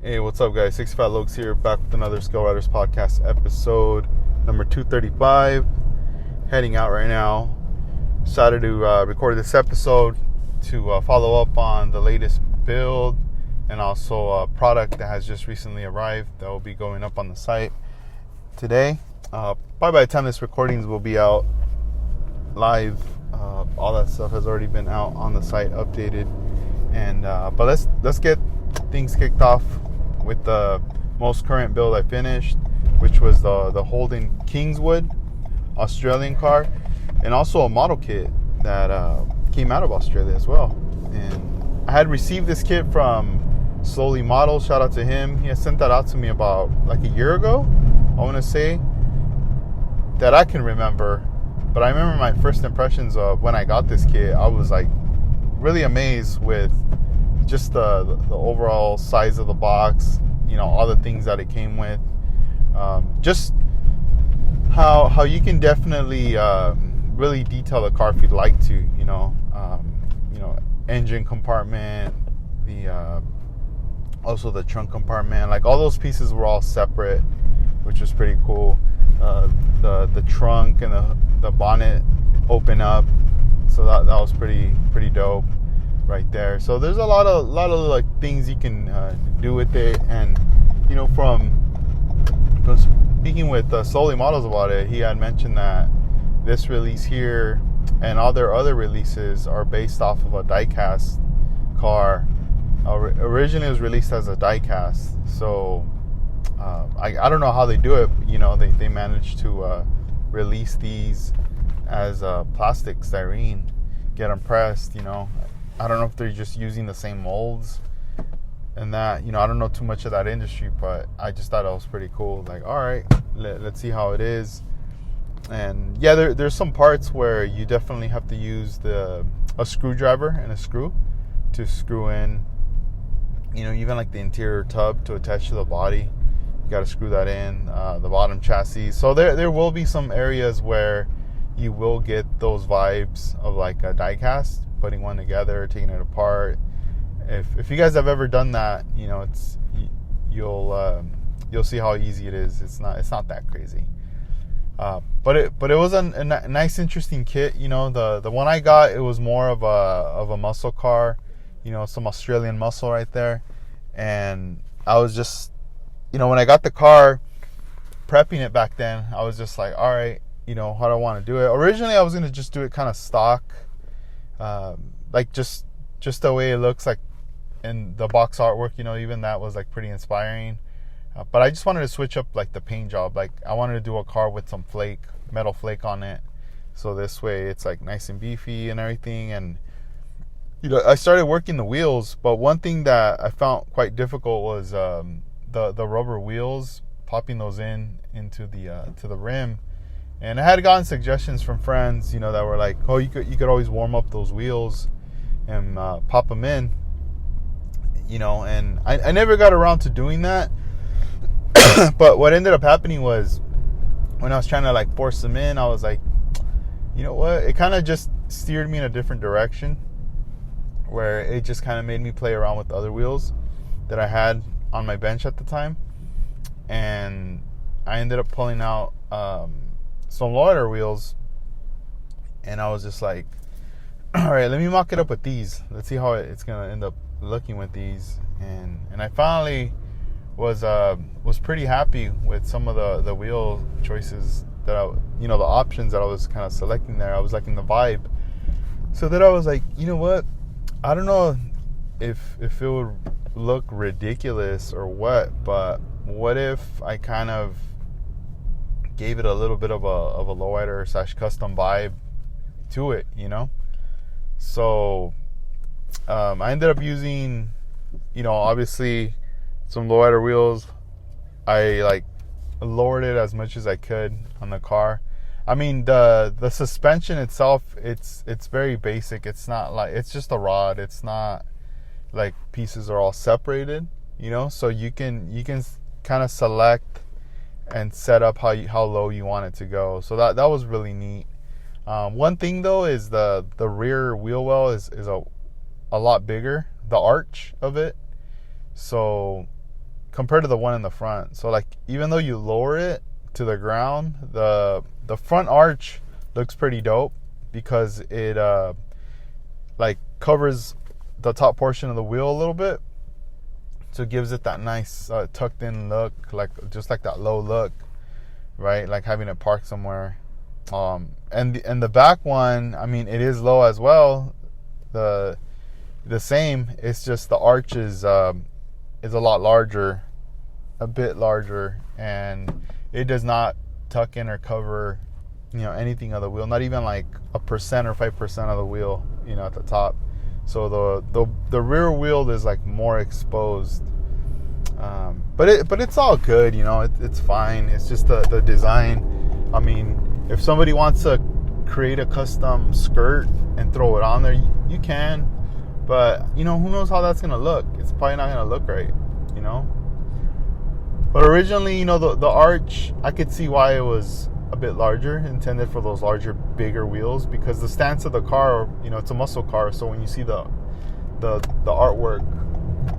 Hey, what's up, guys? 65 Lokes here, back with another Skill Riders Podcast episode number 235. Heading out right now. Decided to record this episode to follow up on the latest build and also a product that has just recently arrived that will be going up on the site today. Probably by the time this recordings will be out live, all that stuff has already been out on the site, updated. And but let's get things kicked off with the most current build I finished, which was the Holden Kingswood Australian car, and also a model kit that came out of Australia as well. And I had received this kit from Slowly Models. Shout out to him. He had sent that out to me about like a year ago, I want to say, that I can remember. But I remember my first impressions of when I got this kit. I was like really amazed with just the overall size of the box, you know, all the things that it came with. Just how you can definitely really detail the car if you'd like to, you know, engine compartment, the also the trunk compartment, like all those pieces were all separate, which was pretty cool. The trunk and the bonnet open up, so that was pretty dope right there. So there's a lot of like things you can do with it. And you know, from speaking with Slowly Models about it, he had mentioned that this release here and all their other releases are based off of a die-cast car. Originally it was released as a die-cast, so I don't know how they do it. You know, they managed to release these as plastic styrene, get them pressed. You know, I don't know if they're just using the same molds and that, you know, I don't know too much of that industry, but I just thought it was pretty cool. Like, all right, let's see how it is. And yeah, there's some parts where you definitely have to use a screwdriver and a screw to screw in, you know, even like the interior tub to attach to the body. You got to screw that in, the bottom chassis. So there will be some areas where you will get those vibes of like a die cast, putting one together, taking it apart. If you guys have ever done that, you know, you'll see how easy it is. It's not that crazy. But it was a nice, interesting kit. You know, the one I got, it was more of a muscle car, you know, some Australian muscle right there. And I was just, you know, when I got the car, prepping it back then, I was just like, all right, you know, how do I want to do it? Originally, I was gonna just do it kind of stock, like just the way it looks like in the box artwork. You know, even that was like pretty inspiring. But I just wanted to switch up like the paint job. Like I wanted to do a car with some metal flake on it, so this way it's like nice and beefy and everything. And you know, I started working the wheels, but one thing that I found quite difficult was the rubber wheels, popping those into the rim. And I had gotten suggestions from friends, you know, that were like, oh, you could always warm up those wheels and pop them in, you know. And I never got around to doing that. But what ended up happening was, when I was trying to like force them in, I was like, you know what? It kind of just steered me in a different direction, where it just kind of made me play around with the other wheels that I had on my bench at the time. And I ended up pulling out some lowrider wheels, and I was just like, all right, let me mock it up with these. Let's see how it's gonna end up looking with these. And I finally was pretty happy with some of the wheel choices that the options that I was kind of selecting there. I was liking the vibe, so that I was like, you know what, I don't know if it would look ridiculous or what, but what if I kind of gave it a little bit of a lowrider / custom vibe to it, you know? So I ended up using, you know, obviously some lowrider wheels. I like lowered it as much as I could on the car. I mean, the suspension itself, it's very basic. It's not like, it's just a rod. It's not like pieces are all separated, you know? So you can kind of select and set up how low you want it to go. So that was really neat. One thing though is the rear wheel well is a lot bigger, the arch of it. So compared to the one in the front. So like even though you lower it to the ground, the front arch looks pretty dope because it like covers the top portion of the wheel a little bit, so it gives it that nice tucked in look, like just like that low look, right? Like having it parked somewhere. And the back one, I mean, it is low as well. The same. It's just the arch is a lot larger, a bit larger, and it does not tuck in or cover, anything of the wheel. Not even like 1% or 5% of the wheel, at the top. So the rear wheel is like more exposed. But it's all good, it's fine. It's just the design. I mean, if somebody wants to create a custom skirt and throw it on there, you can. But, who knows how that's going to look? It's probably not going to look right, But originally, the arch, I could see why it was a bit larger, intended for those larger, bigger wheels, because the stance of the car, it's a muscle car. So when you see the artwork,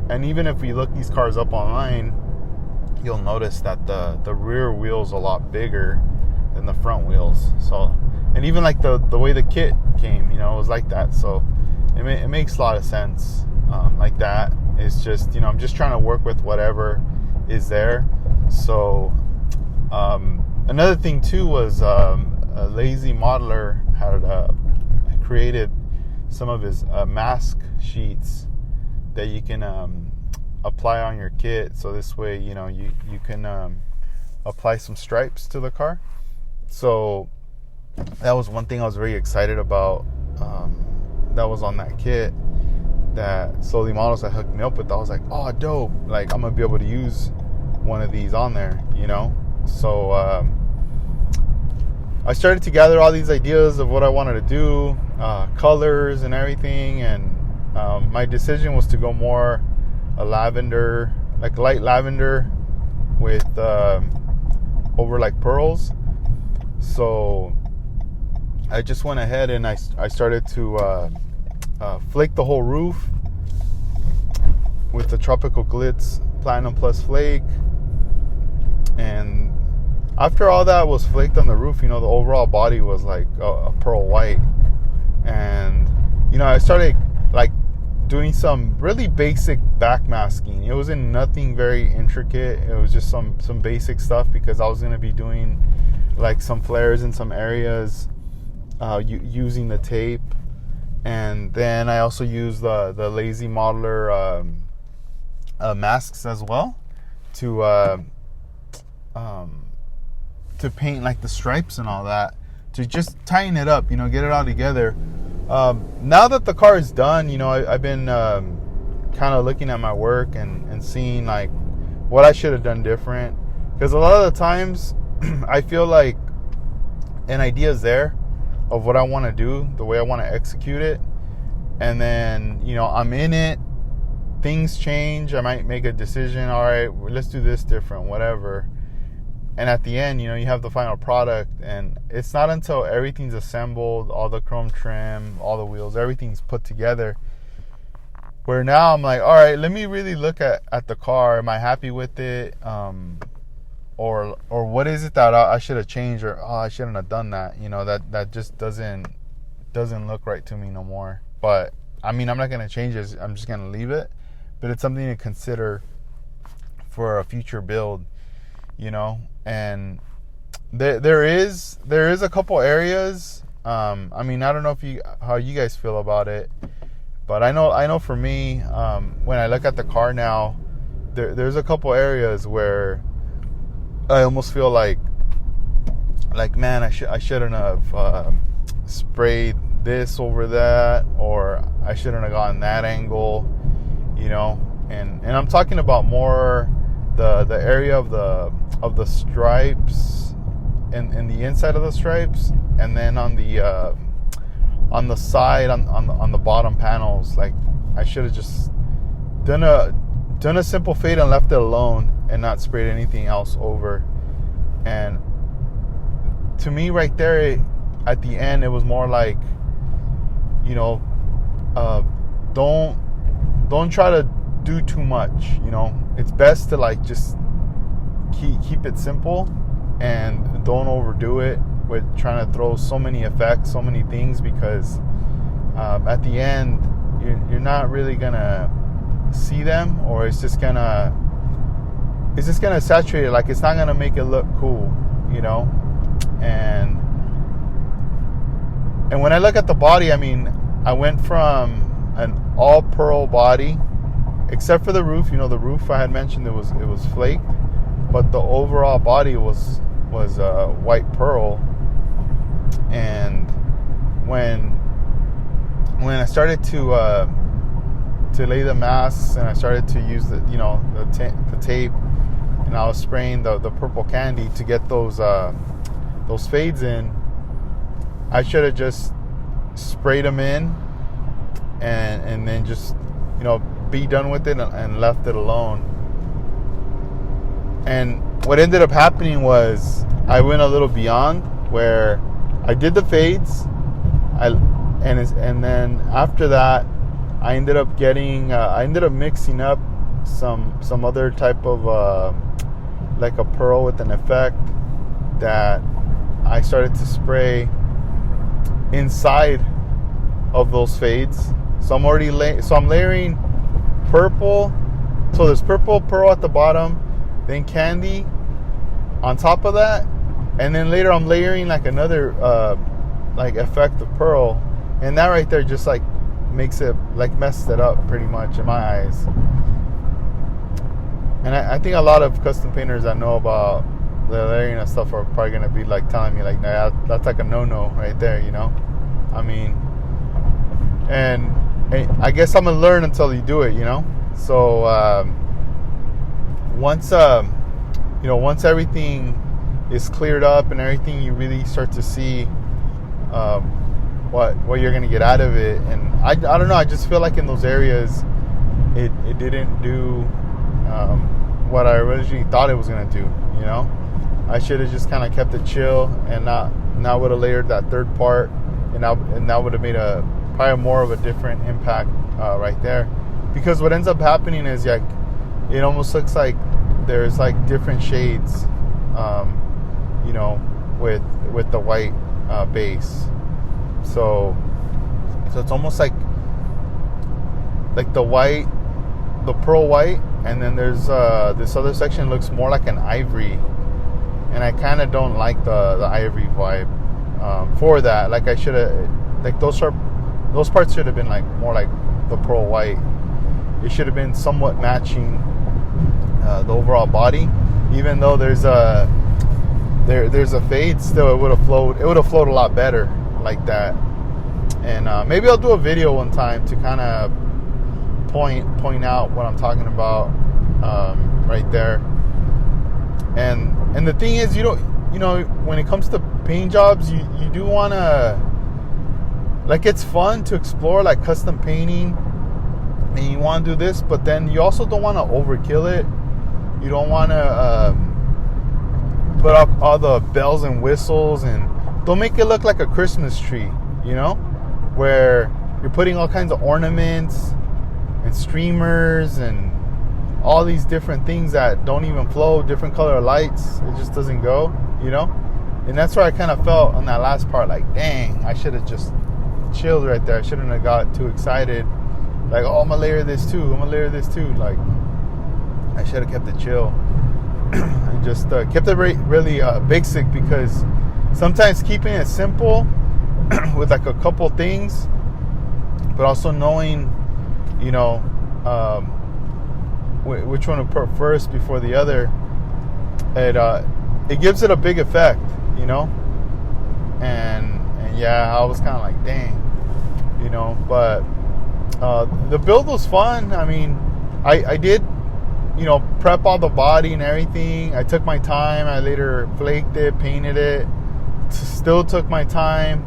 and even if we look these cars up online, you'll notice that the rear wheel's a lot bigger than the front wheels. So, and even like the way the kit came, it was like that. So it makes a lot of sense like that. It's just, I'm just trying to work with whatever is there. So another thing too was a lazy modeler had created some of his mask sheets that you can apply on your kit. So this way, you can apply some stripes to the car. So that was one thing I was very excited about. That was on that kit that Slowly Models had hooked me up with. I was like, oh, dope. Like, I'm going to be able to use one of these on there, So I started to gather all these ideas of what I wanted to do, colors and everything. And my decision was to go more a lavender, like light lavender with over like pearls. So I just went ahead and I started to flake the whole roof with the Tropical Glitz Platinum Plus flake. And after all that was flaked on the roof, the overall body was like a pearl white. And I started like doing some really basic backmasking. It wasn't nothing very intricate. It was just some basic stuff, because I was going to be doing like some flares in some areas using the tape. And then I also used the Lazy Modeler masks as well to paint like the stripes and all that, to just tighten it up, get it all together. Now that the car is done, I've been kind of looking at my work and seeing like what I should have done different. Because a lot of the times I feel like an idea is there of what I want to do, the way I want to execute it. And then, I'm in it. Things change. I might make a decision. All right, let's do this different, whatever. And at the end, you have the final product. And it's not until everything's assembled, all the chrome trim, all the wheels, everything's put together, where now I'm like, all right, let me really look at the car. Am I happy with it? Or what is it that I should have changed? Or, I shouldn't have done that. That just doesn't look right to me no more. But, I mean, I'm not going to change it. I'm just going to leave it. But it's something to consider for a future build, And there is a couple areas. I mean, I don't know how you guys feel about it. But I know for me, when I look at the car now, there's a couple areas where I almost feel like man, I shouldn't have sprayed this over that, or I shouldn't have gotten that angle, And I'm talking about more the area of the stripes and the inside of the stripes, and then on the side on the bottom panels. Like, I should have just done a simple fade and left it alone and not sprayed anything else over. And to me, right there at the end, it was more like, don't try to do too much. It's best to like just keep it simple and don't overdo it with trying to throw so many effects, so many things, because at the end you're not really gonna see them, or it's just gonna saturate it. Like, it's not gonna make it look cool, and when I look at the body, I mean, I went from an all pearl body, except for the roof. The roof I had mentioned, it was flake, but the overall body was white pearl. And when I started to lay the masks, and I started to use the tape, and I was spraying the purple candy to get those fades in, I should have just sprayed them in and then just be done with it and left it alone. And what ended up happening was I went a little beyond, where I did the fades, and then after that I ended up mixing up some other type of like a pearl with an effect that I started to spray inside of those fades. So I'm layering purple. So there's purple pearl at the bottom, then candy on top of that, and then later I'm layering like another like effect of pearl, and that right there just like makes it like messed it up pretty much in my eyes. And I think a lot of custom painters that know about the layering and stuff are probably gonna be like telling me like, nah, that's like a no-no right there, I mean, and I guess I'm gonna learn until you do it, So once everything is cleared up and everything, you really start to see what you're gonna get out of it. And I don't know, I just feel like in those areas it didn't do what I originally thought it was gonna do. I should have just kind of kept it chill and not would have layered that third part, and that would have made probably more of a different impact right there. Because what ends up happening is like it almost looks like there's like different shades, with the white base. So it's almost like the pearl white, and then there's this other section looks more like an ivory, and I kind of don't like the ivory vibe for that. Like, I should have, like, those parts should have been like more like the pearl white. It should have been somewhat matching the overall body, even though there's a fade. Still, it would have flowed a lot better like that. And maybe I'll do a video one time to kind of point out what I'm talking about right there. And the thing is, when it comes to paint jobs, you do want to, like, it's fun to explore like custom painting, and you want to do this, but then you also don't want to overkill it. You don't want to put up all the bells and whistles, and don't make it look like a Christmas tree, where you're putting all kinds of ornaments and streamers and all these different things that don't even flow, different color lights. It just doesn't go, And that's where I kind of felt on that last part, like, dang, I should have just chilled right there. I shouldn't have got too excited. Like, oh, I'm going to layer this too. Like, I should have kept it chill. And just kept it really basic, because sometimes keeping it simple with like a couple things, but also knowing, which one to put first before the other, it gives it a big effect, and yeah, I was kind of like, dang, but the build was fun. I mean, I did, prep all the body and everything. I took my time. I later flaked it, painted it, still took my time.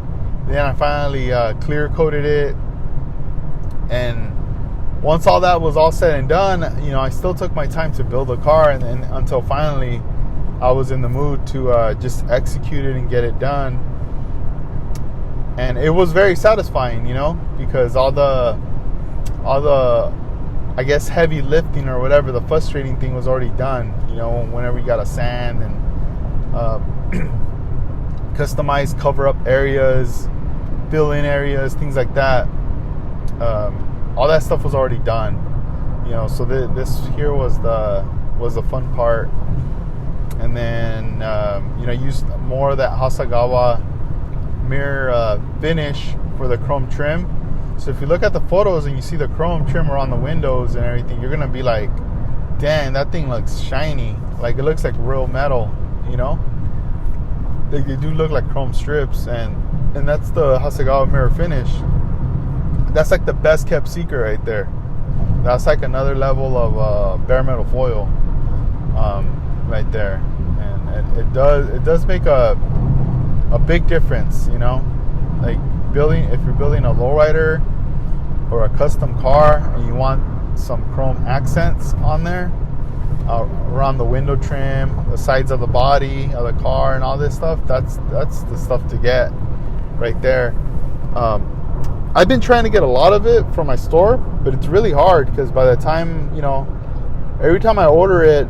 Then I finally clear coated it, and once all that was all said and done, I still took my time to build the car, and until finally I was in the mood to just execute it and get it done. And it was very satisfying, because all the I guess, heavy lifting or whatever, the frustrating thing was already done. You know, whenever you got to sand and customize cover-up areas, fill-in areas, things like that. All that stuff was already done. You know, so this here was the fun part. And then, you know, used more of that Hasagawa mirror finish for the chrome trim. So if you look at the photos and you see the chrome trim around the windows and everything, you're going to be like, dang, that thing looks shiny. Like, it looks like real metal, you know? They do look like chrome strips. And that's the Hasagawa mirror finish. That's like the best kept secret right there. That's like another level of bare metal foil right there. And it does make a big difference, you know? Like, if you're building a lowrider or a custom car and you want some chrome accents on there, around the window trim, the sides of the body of the car, and all this stuff, that's the stuff to get right there. I've been trying to get a lot of it from my store, but it's really hard because by the time, you know, every time I order it,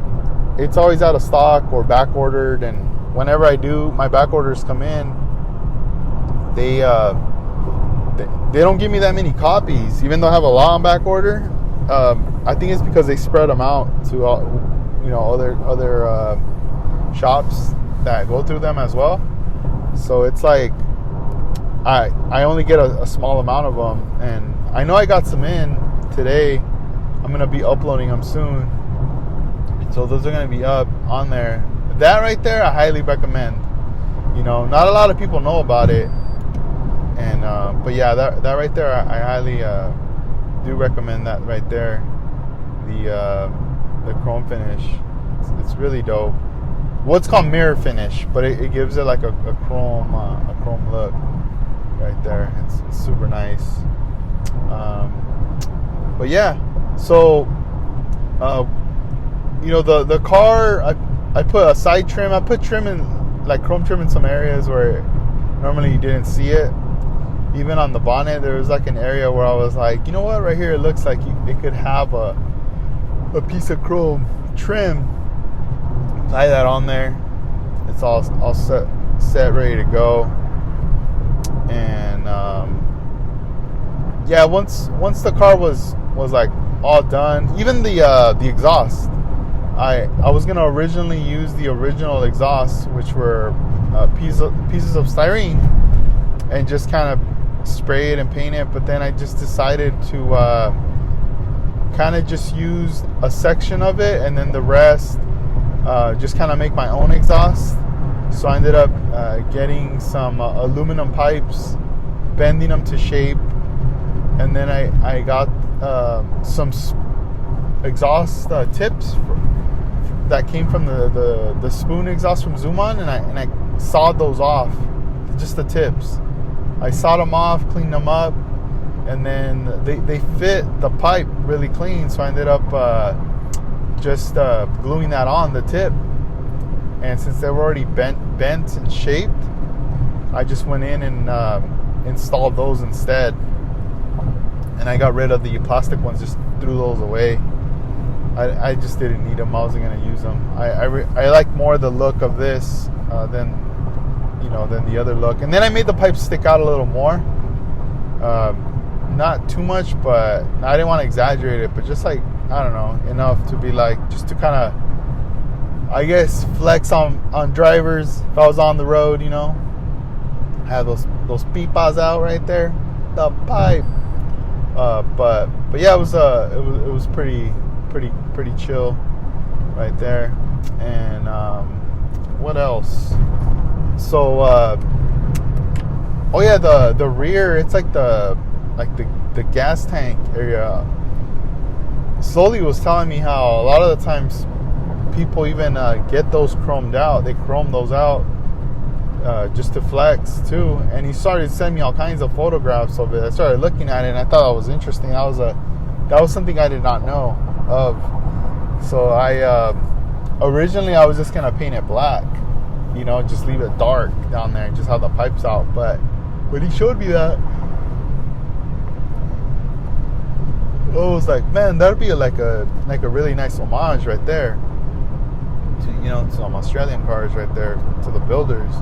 it's always out of stock or back ordered. And whenever I do, my back orders come in, they don't give me that many copies, even though I have a lot on back order. I think it's because they spread them out to, you know, other shops that go through them as well. So it's like I only get a small amount of them, and I know I got some in today. I'm going to be uploading them soon, so those are going to be up on there. That right there, I highly recommend. You know, not a lot of people know about it, and but yeah, that right there, I highly do recommend that right there. The chrome finish, it's really dope. Well, it's called mirror finish, but it gives it like a chrome look right there. It's super nice. But yeah, so you know, the car, I put a side trim. I put trim in, like chrome trim in some areas where normally you didn't see it. Even on the bonnet, there was like an area where I was like, you know what, right here it looks like it could have a piece of chrome trim. Tie that on there. It's all set, ready to go. And yeah, once the car was like all done, even the exhaust, I was gonna originally use the original exhaust, which were pieces of styrene, and just kind of spray it and paint it. But then I just decided to kind of just use a section of it, and then the rest just kind of make my own exhaust. So I ended up getting some aluminum pipes, bending them to shape, and then I got some exhaust tips that came from the spoon exhaust from Zuman, and I sawed those off, just the tips. I sawed them off, cleaned them up, and then they fit the pipe really clean. So I ended up just gluing that on the tip. And since they were already bent and shaped, I just went in and installed those instead. And I got rid of the plastic ones, just threw those away. I just didn't need them. I wasn't going to use them. I like more the look of this than the other look. And then I made the pipe stick out a little more. Not too much, but I didn't want to exaggerate it, but just like, I don't know, enough to be like, just to kind of, I guess, flex on drivers if I was on the road, you know. Have those pipas out right there, the pipe. But yeah, it was pretty chill right there. And what else? So oh yeah, the rear, it's like the gas tank area. Sully was telling me how a lot of the times people even get those chromed out. They chrome those out just to flex too. And he started sending me all kinds of photographs of it. I started looking at it, and I thought that was interesting. That was something I did not know of. So I originally I was just gonna paint it black, you know, just leave it dark down there and just have the pipes out. But when he showed me that, But it was like, man, that'd be like a really nice homage right there to some Australian cars right there, to the builders.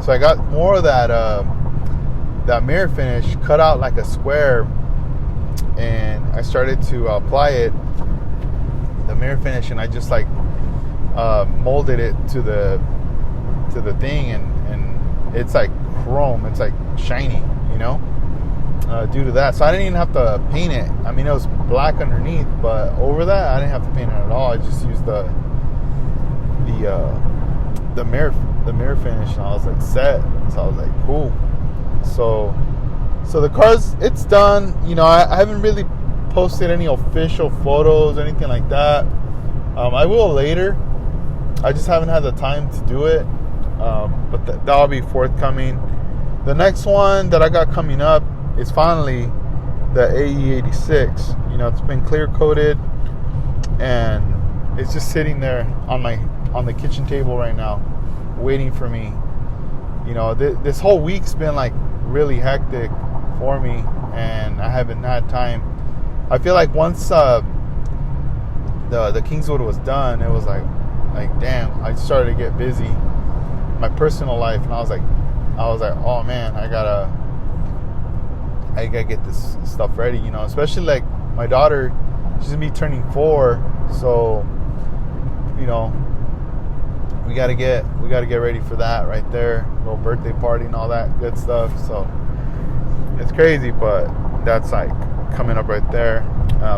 So I got more of that mirror finish, cut out like a square, and I started to apply the mirror finish, and I just like molded it to the thing, and it's like chrome, it's like shiny, due to that. So I didn't even have to paint it. I mean, it was black underneath, but over that I didn't have to paint it at all. I just used the mirror finish, and I was like set. So I was like, cool. So the car's, it's done. I haven't really posted any official photos or anything like that. I will later. I just haven't had the time to do it. But that'll be forthcoming. The next one that I got coming up is finally the AE86. It's been clear coated, and it's just sitting there on the kitchen table right now, waiting for me. This whole week's been like really hectic for me, and I haven't had time. I feel like once the Kingswood was done, it was like damn, I started to get busy, my personal life, and I was like, oh man, I gotta get this stuff ready, especially like my daughter, she's gonna be turning 4, so we gotta get ready for that right there, little birthday party and all that good stuff. So it's crazy, but that's like coming up right there.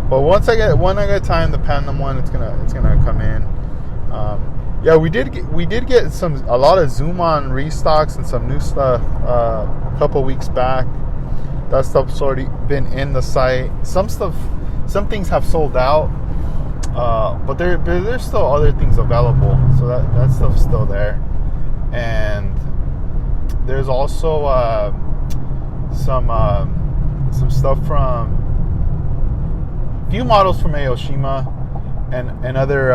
But when I get time, the Pandem one, it's gonna come in. Yeah, we did get a lot of Zoom on restocks and some new stuff a couple weeks back. That stuff's already been in the site. Some things have sold out, but there's still other things available. So that stuff's still there. And there's also some stuff from few models from Aoshima and other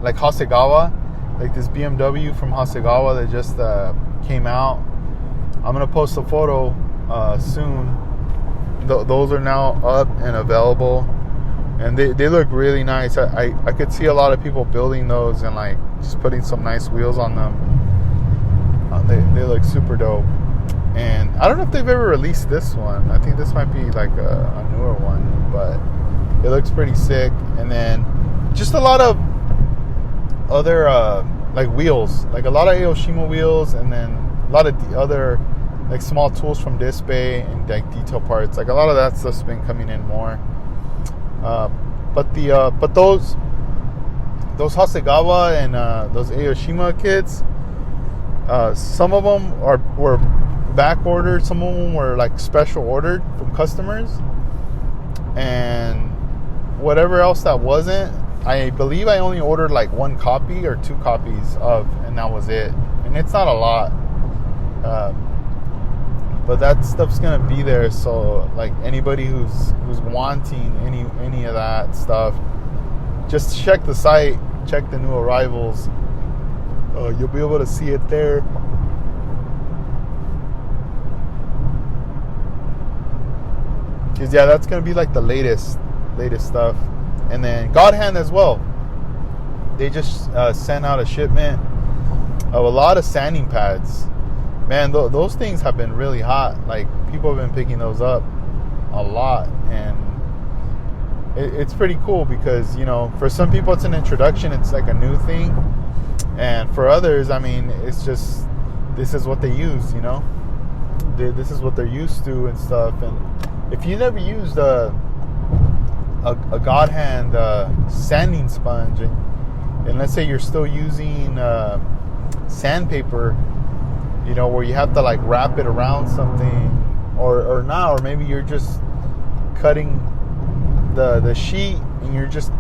like Hasegawa, like this BMW from Hasegawa that just came out. I'm gonna post a photo soon. Those are now up and available, and they look really nice. I could see a lot of people building those and like just putting some nice wheels on them. They look super dope. And I don't know if they've ever released this one. I think this might be like a newer one, but it looks pretty sick. And then just a lot of other like wheels, like a lot of Aoshima wheels, and then a lot of the other like small tools from Disc Bay and like detail parts. Like a lot of that stuff's been coming in more. But those Hasegawa and those Aoshima kits, some of them were back ordered, some of them were like special ordered from customers, and whatever else that wasn't, I believe I only ordered like 1 copy or 2 copies of, and that was it. And it's not a lot, but that stuff's gonna be there. So like anybody who's wanting any of that stuff, just check the site, check the new arrivals. You'll be able to see it there. Cause yeah, that's gonna be like the latest stuff. And then God Hand as well. They just sent out a shipment of a lot of sanding pads. Man, those things have been really hot. Like people have been picking those up a lot, and it's pretty cool because for some people it's an introduction. It's like a new thing, and for others, I mean, it's just this is what they use. This is what they're used to and stuff. And if you never used a God Hand sanding sponge, and let's say you're still using sandpaper, where you have to like wrap it around something, or not, or maybe you're just cutting the sheet and you're just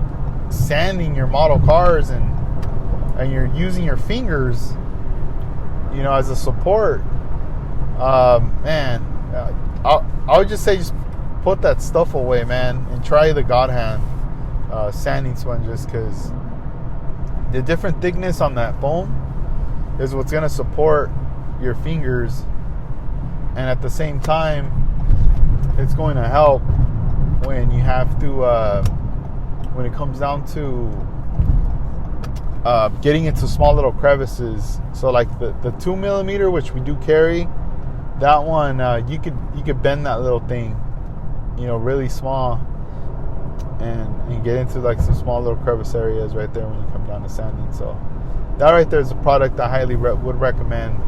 sanding your model cars, and you're using your fingers, as a support. Man, I would just say just put that stuff away, man, and try the God Hand sanding sponges, because the different thickness on that foam is what's going to support your fingers, and at the same time it's going to help when you have to when it comes down to getting into small little crevices. So like the 2mm, which we do carry, that one you could bend that little thing, really small, and get into like some small little crevice areas right there when you come down to sanding. So that right there is a product I highly would recommend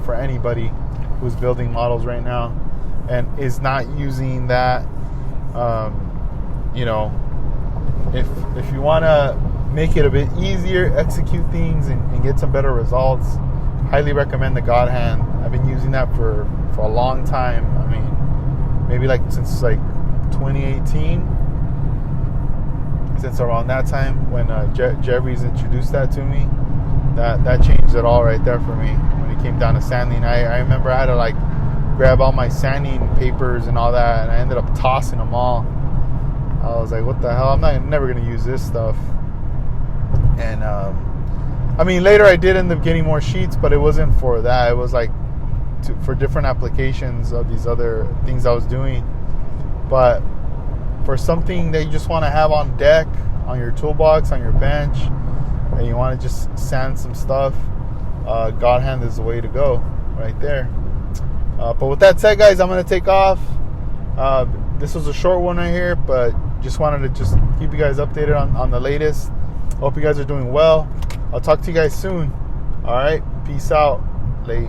for anybody who's building models right now and is not using that. If you want to make it a bit easier, execute things and get some better results, highly recommend the God Hand. I've been using that for a long time. I mean, maybe since 2018, since around that time when Jerry's introduced that to me. That changed it all right there for me when it came down to sanding. I remember I had to grab all my sanding papers and all that, and I ended up tossing them all. I was like, what the hell? I'm never going to use this stuff. And later I did end up getting more sheets, but it wasn't for that. It was for different applications of these other things I was doing. But for something that you just want to have on deck, on your toolbox, on your bench, and you want to just sand some stuff, God Hand is the way to go right there. But with that said, guys, I'm going to take off. This was a short one right here, but just wanted to just keep you guys updated on the latest. Hope you guys are doing well. I'll talk to you guys soon. All right. Peace out. Late.